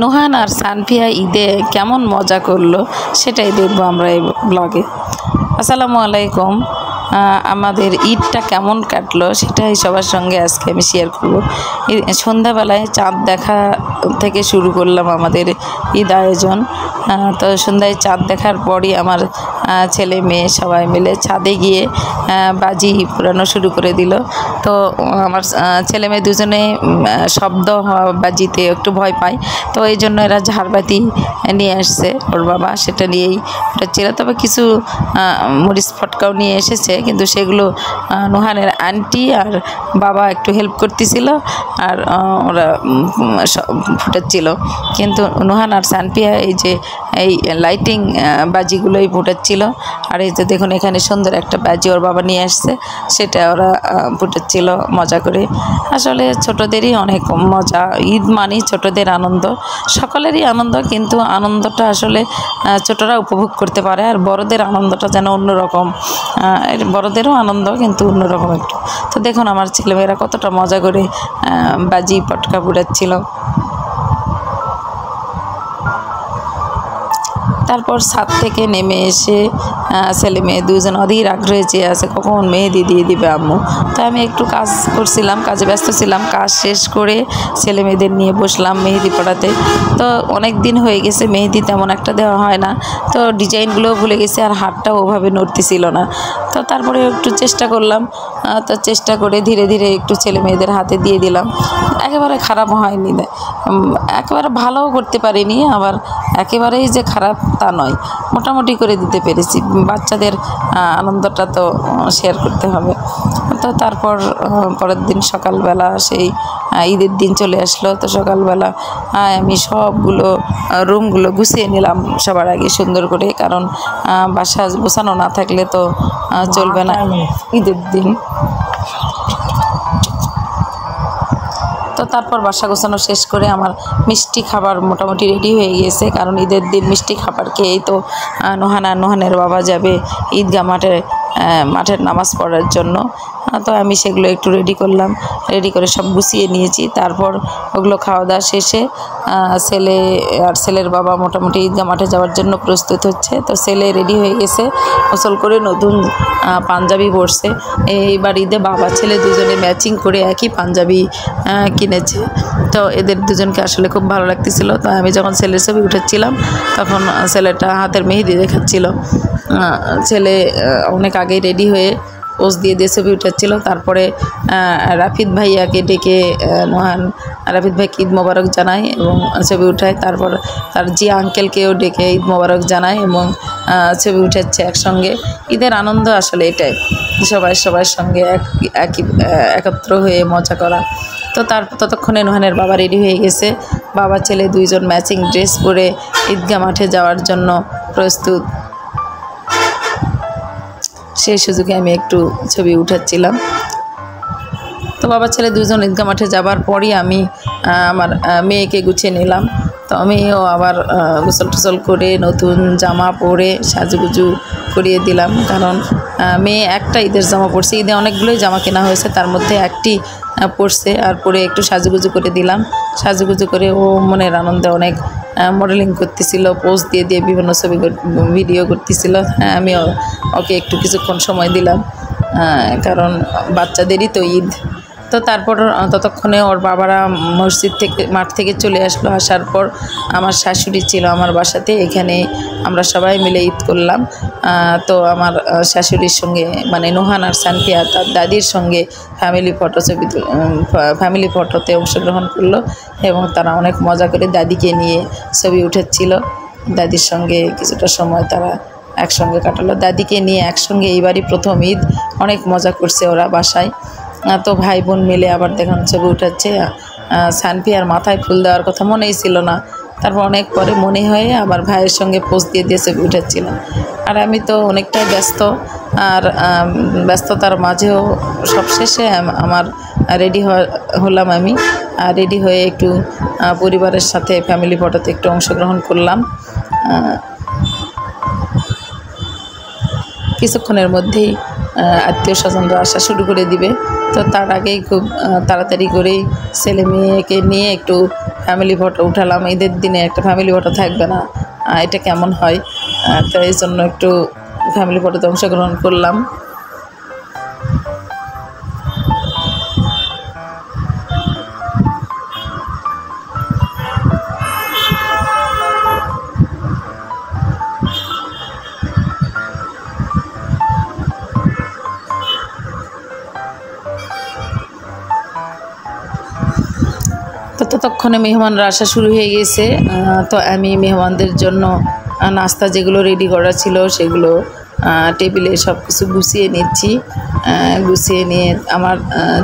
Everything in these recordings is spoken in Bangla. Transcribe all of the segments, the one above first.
নুহান আর সানফিয়া ঈদে কেমন মজা করলো সেটাই দেখবো আমরা এই ব্লগে। আসসালামু আলাইকুম। আমাদের ঈদটা কেমন কাটলো সেটাই সবার সঙ্গে আজকে আমি শেয়ার করবো। সন্ধ্যাবেলায় চাঁদ দেখা থেকে শুরু করলাম আমাদের ঈদ আয়োজন। তো সন্ধ্যায় চাঁদ দেখার পরই আমার ছেলে মেয়ে সবাই মিলে ছাদে গিয়ে বাজি পোড়ানো শুরু করে দিল। তো আমার ছেলে মেয়ে দুজনে শব্দ বাজিতে একটু ভয় পায়, তো এই জন্য এরা ঝাড়বাতি নিয়ে আসছে, ওর বাবা সেটা নিয়েই ছিল। তবে কিছু মরিচ ফটকাও নিয়ে এসেছে, কিন্তু সেগুলো নুহানের আন্টি আর বাবা একটু হেল্প করতেছিল আর ওরা ফুটাচ্ছিল। কিন্তু নুহান আর সানফিয়া এই লাইটিং বাজিগুলোই ফুটাচ্ছিল। আর এই যে দেখুন এখানে সুন্দর একটা বাজি ওর বাবা নিয়ে আসছে, সেটা ওরা ফুটাচ্ছিল মজা করে। আসলে ছোটদেরই অনেক মজা, ঈদ মানেই ছোটদের আনন্দ, সকলেরই আনন্দ, কিন্তু আনন্দটা আসলে ছোটরা উপভোগ করতে পারে। আর বড়দের আনন্দটা যেন অন্যরকম, বড়দেরও আনন্দ কিন্তু অন্যরকম একটু। তো দেখুন আমার ছেলেমেয়েরা কতটা মজা করে বাজি পটকা ফুটাচ্ছিল। তারপর ছাদ থেকে নেমে এসে ছেলে মেয়ে দুজন অধীর আগ্রহে চেয়ে আছে কখন মেহেদি দিয়ে দিবে আম্মু। তো আমি একটু কাজ করছিলাম, কাজে ব্যস্ত ছিলাম। কাজ শেষ করে ছেলে মেয়েদের নিয়ে বসলাম মেহেদি পড়াতে। তো অনেক দিন হয়ে গেছে মেহেদি তেমন একটা দেওয়া হয় না, তো ডিজাইনগুলোও ভুলে গেছে আর হাতটাও ওভাবে নড়তেছিল না। তো তারপরে একটু চেষ্টা করলাম, তো চেষ্টা করে ধীরে ধীরে একটু ছেলে মেয়েদের হাতে দিয়ে দিলাম। একেবারে খারাপ হয়নি, একেবারে ভালোও করতে পারিনি, আবার একেবারেই যে খারাপ তা নয়, মোটামুটি করে দিতে পেরেছি। বাচ্চাদের আনন্দটা তো শেয়ার করতে হবে। তো তারপর পরের দিন সকালবেলা সেই ঈদের দিন চলে আসলো। তো সকালবেলা আমি সবগুলো রুমগুলো গুছিয়ে নিলাম সবার আগে সুন্দর করে, কারণ বাসা গোছানো না থাকলে তো চলবে না ঈদের দিন। তো তারপর বাসা গোছানো শেষ করে আমার মিষ্টি খাবার মোটামুটি রেডি হয়ে গিয়েছে, কারণ ঈদের দিন মিষ্টি খাবার খেয়েই তো নুহানের বাবা যাবে ঈদগাহ মাঠের নামাজ পড়ার জন্য। তো আমি সেগুলো একটু রেডি করলাম, রেডি করে সব গুছিয়ে নিয়েছি। তারপর ওগুলো খাওয়া দাওয়া শেষে ছেলে আর ছেলের বাবা মোটামুটি ঈদগাহ মাঠে যাওয়ার জন্য প্রস্তুত হচ্ছে। তো ছেলে রেডি হয়ে গেছে, গোসল করে নতুন পাঞ্জাবি পরছে। এইবার ঈদে বাবা ছেলে দুজনে ম্যাচিং করে একই পাঞ্জাবি কিনেছে। তো এদের দুজনকে আসলে খুব ভালো লাগতেছিল। তো আমি যখন ছেলের ছবি উঠাচ্ছিলাম তখন ছেলেটা হাতের মেহেদি দেখাচ্ছিল। ছেলে অনেক আগেই রেডি হয়ে পোজ দিয়ে ছবি উঠাচ্ছিল। তারপরে রাফিদ ভাইয়াকে ডেকে রাফিদ ভাইকে ঈদ মোবারক জানায় এবং ছবি উঠায়। তারপর তার জি আঙ্কেলকেও ডেকে ঈদ মোবারক জানায় এবং ছবি উঠাচ্ছে একসঙ্গে। ঈদের আনন্দ আসলে এটাই, সবার সঙ্গে একত্র হয়ে মজা করা। তো ততক্ষণে নুহানের বাবা রেডি হয়ে গেছে, বাবা ছেলে দুইজন ম্যাচিং ড্রেস পরে ঈদগাহ মাঠে যাওয়ার জন্য প্রস্তুত। সেই সুযোগে আমি একটু ছবি উঠাচ্ছিলাম। তো বাবা ছেলে দুজন ঈদগাহ মাঠে যাবার পরই আমি আমার মেয়েকে গুছিয়ে নিলাম। তো আমিও আবার গোসল টোসল করে নতুন জামা পরে সাজুগুজু করিয়ে দিলাম, কারণ মেয়ে একটা ঈদের জামা পরছে। ঈদে অনেকগুলোই জামা কেনা হয়েছে, তার মধ্যে একটি পরছে। আর পরে একটু সাজুগুজু করে দিলাম। সাজুগুজু করে ও মনের আনন্দে অনেক মডেলিং করতেছিল, পোজ দিয়ে বিভিন্ন ছবি ভিডিও করতেছিল। হ্যাঁ, আমি ওকে একটু কিছুক্ষণ সময় দিলাম, কারণ বাচ্চাদেরই তো ঈদ। তো তারপর ততক্ষণে ওর বাবারা মাঠ থেকে চলে আসলো। আসার পর আমার শাশুড়ি ছিল আমার বাসাতে, এখানে আমরা সবাই মিলে ঈদ করলাম। তো আমার শাশুড়ির সঙ্গে মানে নুহান আর সানফিয়া তার দাদির সঙ্গে ফ্যামিলি ফটোতে অংশগ্রহণ করলো এবং তারা অনেক মজা করে দাদিকে নিয়ে ছবি উঠেছিল। দাদির সঙ্গে কিছুটা সময় তারা একসঙ্গে কাটালো, দাদিকে নিয়ে একসঙ্গে এইবারই প্রথম ঈদ। অনেক মজা করছে ওরা বাসায়। তো ভাই বোন মিলে আবার দেখুন ছবি উঠাচ্ছে। সানফিয়ার মাথায় ফুল দেওয়ার কথা মনেই ছিল না, তারপর অনেক পরে মনে হয়ে আবার ভাইয়ের সঙ্গে পোজ দিয়ে ছবি উঠাচ্ছিলাম। আর আমি তো অনেকটাই ব্যস্ত, আর ব্যস্ততার মাঝেও সবশেষে আমার রেডি হলাম। আমি রেডি হয়ে একটু পরিবারের সাথে ফ্যামিলি ফটোতে একটু অংশগ্রহণ করলাম। কিছুক্ষণের মধ্যেই আত্মীয় স্বজনরা আসা শুরু করে দিবে। তো তার আগেই খুব তাড়াতাড়ি করেই ছেলে মেয়েকে নিয়ে একটু ফ্যামিলি ফটো উঠালাম। ঈদের দিনে একটা ফ্যামিলি ফটো থাকবে না, এটা কেমন হয়? তো এই জন্য একটু ফ্যামিলি ফটোতে অংশগ্রহণ করলাম। তো ততক্ষণে মেহমানরা আসা শুরু হয়ে গেছে। তো আমি মেহমানদের জন্য নাস্তা যেগুলো রেডি করা ছিল সেগুলো টেবিলে সব কিছু গুছিয়ে নিচ্ছি। গুছিয়ে নিয়ে আমার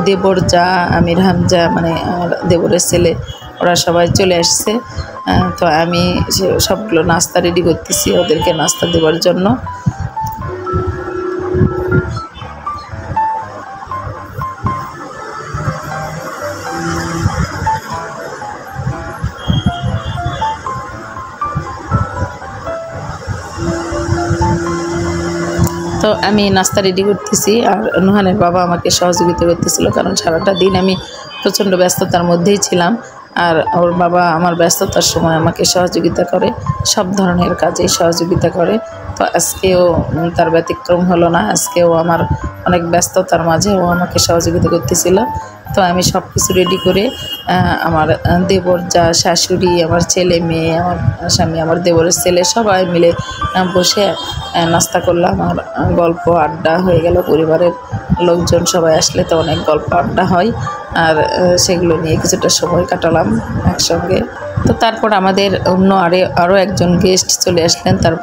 দেবর যা, আমির হামজা মানে আমার দেবরের ছেলে, ওরা সবাই চলে আসছে। তো আমি সবগুলো নাস্তা রেডি করতেছি ওদেরকে নাস্তা দেওয়ার জন্য। তো আমি নাস্তা রেডি করতেছি, আর নুহানের বাবা আমাকে সহযোগিতা করতেছিল, কারণ সারাটা দিন আমি প্রচণ্ড ব্যস্ততার মধ্যেই ছিলাম। আর ওর বাবা আমার ব্যস্ততার সময় আমাকে সহযোগিতা করে, সব ধরনের কাজেই সহযোগিতা করে। তো আজকেও তার ব্যতিক্রম হলো না, আজকেও আমার অনেক ব্যস্ততার মাঝে ও আমাকে সহযোগিতা করতেছিল। তো আমি সব কিছু রেডি করে আমার দেবর যা, শাশুড়ি, আমার ছেলে মেয়ে, আমার স্বামী, আমার দেবরের ছেলে সবাই মিলে বসে নাস্তা করলাম। আর গল্প আড্ডা হয়ে গেল। পরিবারের লোকজন সবাই আসলে তো অনেক গল্প আড্ডা হয়, আর সেগুলো নিয়ে কিছুটা সময় কাটালাম একসঙ্গে। তো তারপর আমাদের অন্য আরও একজন গেস্ট চলে আসলেন তার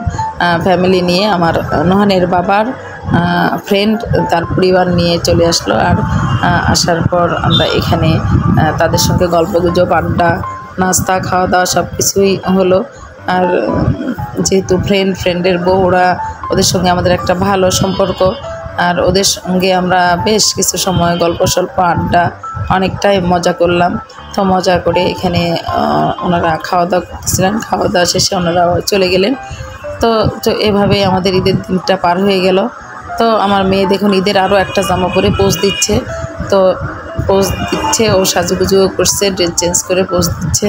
ফ্যামিলি নিয়ে। আমার নুহানের বাবার ফ্রেন্ড তার পরিবার নিয়ে চলে আসলো। আর আসার পর আমরা এখানে তাদের সঙ্গে গল্পগুজব, আড্ডা, নাস্তা, খাওয়া দাওয়া সব কিছুই হলো। আর যেহেতু ফ্রেন্ডের বউ, ওদের সঙ্গে আমাদের একটা ভালো সম্পর্ক, আর ওদের সঙ্গে আমরা বেশ কিছু সময় গল্প স্বল্প আড্ডা অনেকটাই মজা করলাম। তো মজা করে এখানে ওনারা খাওয়া দাওয়া করতেছিলেন। খাওয়া দাওয়া শেষে ওনারা চলে গেলেন। তো এভাবেই আমাদের ঈদের দিনটা পার হয়ে গেল। তো আমার মেয়ে দেখুন ঈদের আরও একটা জামা পরে পোজ দিচ্ছে। তো পোজ দিচ্ছে, ও সাজুগুজুও করছে, ড্রেস চেঞ্জ করে পোজ দিচ্ছে।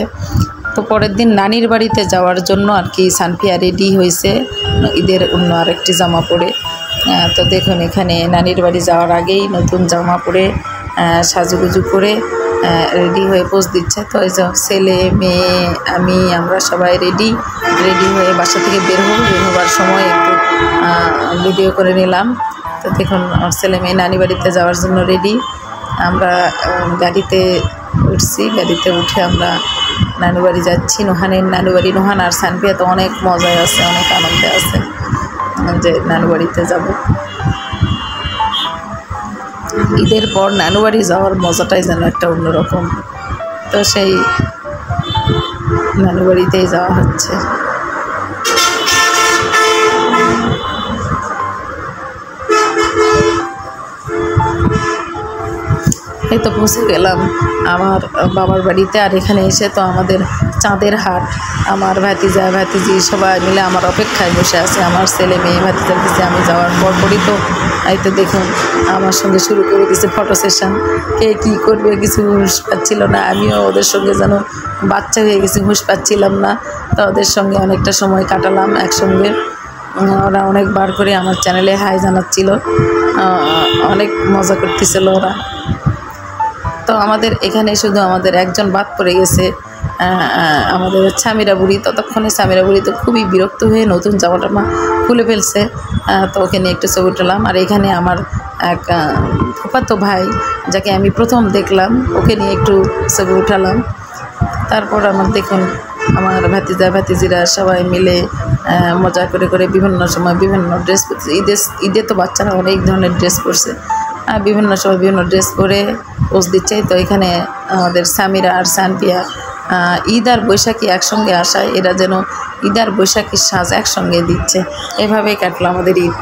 তো পরের দিন নানির বাড়িতে যাওয়ার জন্য আর কি সানফিয়া রেডি হয়েছে ঈদের অন্য আরেকটি জামা পরে। তো দেখুন এখানে নানির বাড়ি যাওয়ার আগেই নতুন জামা পরে সাজুগুজু করে রেডি হয়ে পোজ দিচ্ছে। তো এই যে ছেলে মেয়ে আমরা সবাই রেডি হয়ে বাসা থেকে বের হবার সময় একটু ভিডিও করে নিলাম। তো দেখুন আমার ছেলে মেয়ে নানি বাড়িতে যাওয়ার জন্য রেডি। আমরা গাড়িতে উঠছি, গাড়িতে উঠে আমরা নানু বাড়ি যাচ্ছি, নুহানের নানু বাড়ি। নুহান আর সানফিয়া তো অনেক মজায় আছে, অনেক আনন্দে আছে যে নানু বাড়িতে যাব। ঈদের পর নানু বাড়ি যাওয়ার মজাটাই যেন একটা অন্যরকম। তো সেই নানু বাড়িতেই যাওয়া হচ্ছে। এই তো পৌঁছে গেলাম আমার বাবার বাড়িতে। আর এখানে এসে তো আমাদের চাঁদের হাট, আমার ভাতিজা ভাতিজি সবাই মিলে আমার অপেক্ষায় বসে আছে। আমার ছেলে মেয়ে ভাতিজার কাছে আমি যাওয়ার পরপরই তো এই তো দেখুন আমার সঙ্গে শুরু করে দিয়েছে ফটো সেশন। কে কী করবে কিছু হুঁশ পাচ্ছিল না, আমিও ওদের সঙ্গে যেন বাচ্চা হয়ে গেছি, হুঁশ পাচ্ছিলাম না। তো ওদের সঙ্গে অনেকটা সময় কাটালাম একসঙ্গে। ওরা অনেকবার করে আমার চ্যানেলে হাই জানাচ্ছিল, অনেক মজা করতেছিল ওরা। তো আমাদের এখানে শুধু আমাদের একজন বাদ পড়ে গেছে, আমাদের স্বামীরা বুড়ি। ততক্ষণে স্বামীরা বুড়ি তো খুবই বিরক্ত হয়ে নতুন জামাটা খুলে ফেলছে। তো ওকে নিয়ে একটু ছবি উঠালাম। আর এখানে আমার এক ফুফাতো ভাই যাকে আমি প্রথম দেখলাম, ওকে নিয়ে একটু ছবি উঠালাম। তারপর আমার দেখুন আমার ভাতিজা ভাতিজিরা সবাই মিলে মজা করে করে বিভিন্ন সময় বিভিন্ন ড্রেস করছে। ঈদে তো বাচ্চারা অনেক ধরনের ড্রেস করছে, বিভিন্ন সময় বিভিন্ন ড্রেস করে পোজ দিচ্ছে। তো এখানে আমাদের সামিরা আর সানফিয়া ঈদ আর বৈশাখী একসঙ্গে আসায় এরা যেন ঈদ আর বৈশাখীর সাজ একসঙ্গে দিচ্ছে। এভাবেই কাটলো আমাদের ঈদ।